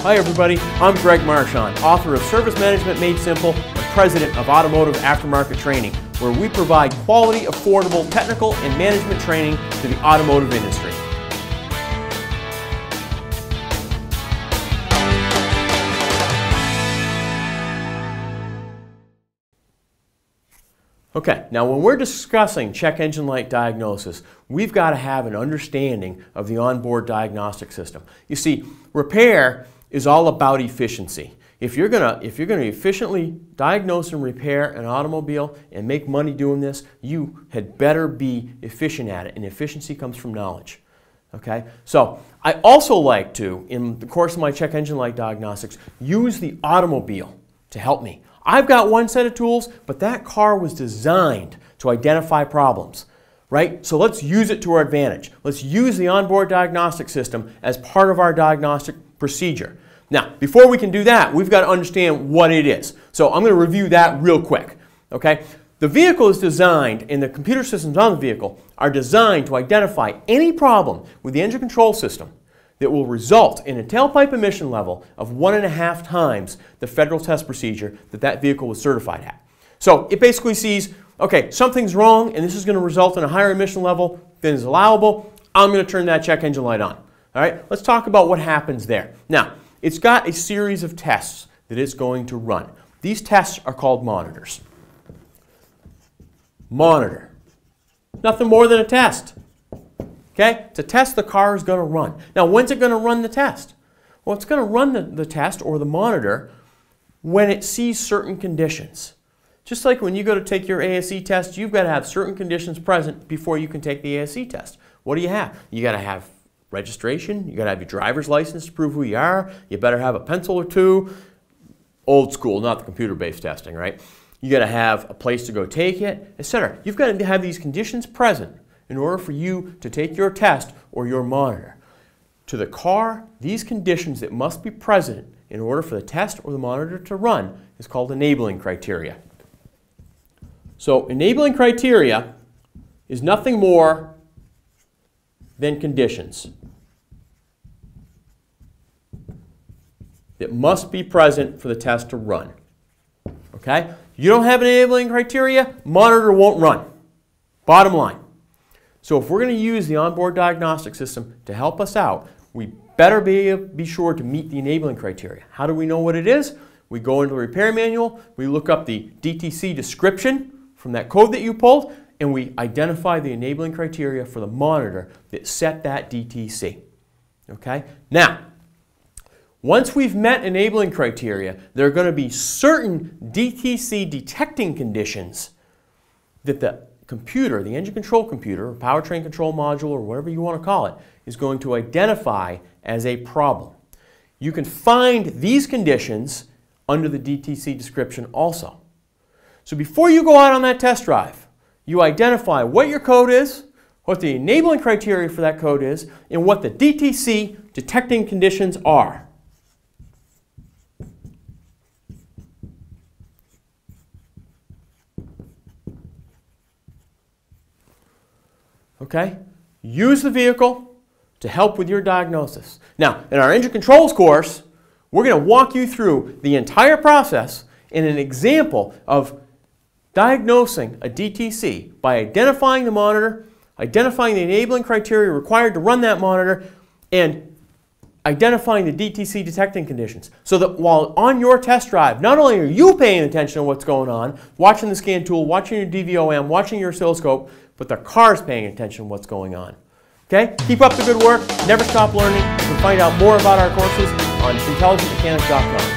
Hi everybody, I'm Greg Marchand, author of Service Management Made Simple and president of Automotive Aftermarket Training, where we provide quality, affordable, technical, and management training to the automotive industry. Okay, now when we're discussing check engine light diagnosis, we've got to have an understanding of the onboard diagnostic system. You see, repair is all about efficiency. If you're gonna efficiently diagnose and repair an automobile and make money doing this, you had better be efficient at it, and efficiency comes from knowledge. Okay? So I also like to, in the course of my check engine light diagnostics, use the automobile to help me. I've got one set of tools, but that car was designed to identify problems, right? So let's use it to our advantage. Let's use the onboard diagnostic system as part of our diagnostic procedure. Now, before we can do that, we've got to understand what it is. So I'm going to review that real quick, okay? The vehicle is designed, and the computer systems on the vehicle are designed to identify any problem with the engine control system that will result in a tailpipe emission level of 1.5 times the federal test procedure that vehicle was certified at. So it basically sees, okay, something's wrong and this is going to result in a higher emission level than is allowable. I'm going to turn that check engine light on. All right, let's talk about what happens there. Now, it's got a series of tests that it's going to run. These tests are called monitors. Monitor. Nothing more than a test. Okay? It's a test the car is going to run. Now, when's it going to run the test? Well, it's going to run the test or the monitor when it sees certain conditions. Just like when you go to take your ASE test, you've got to have certain conditions present before you can take the ASE test. What do you have? You got to have registration. You got to have your driver's license to prove who you are. You better have a pencil or two. Old school, not the computer-based testing, right? You got to have a place to go take it, etc. You've got to have these conditions present in order for you to take your test or your monitor. To the car, these conditions that must be present in order for the test or the monitor to run is called enabling criteria. So enabling criteria is nothing more than conditions that must be present for the test to run. Okay? You don't have an enabling criteria, monitor won't run. Bottom line. So if we're going to use the onboard diagnostic system to help us out, we better be sure to meet the enabling criteria. How do we know what it is? We go into the repair manual, we look up the DTC description from that code that you pulled, and we identify the enabling criteria for the monitor that set that DTC. Okay? Now, once we've met enabling criteria, there are going to be certain DTC detecting conditions that the computer, the engine control computer, or powertrain control module, or whatever you want to call it, is going to identify as a problem. You can find these conditions under the DTC description also. So before you go out on that test drive, you identify what your code is, what the enabling criteria for that code is, and what the DTC detecting conditions are. Okay? Use the vehicle to help with your diagnosis. Now, in our engine controls course, we're going to walk you through the entire process in an example of diagnosing a DTC by identifying the monitor, identifying the enabling criteria required to run that monitor, and identifying the DTC detecting conditions. So that while on your test drive, not only are you paying attention to what's going on, watching the scan tool, watching your DVOM, watching your oscilloscope, but the car's paying attention to what's going on. Okay? Keep up the good work. Never stop learning. You can find out more about our courses on intelligentmechanics.com.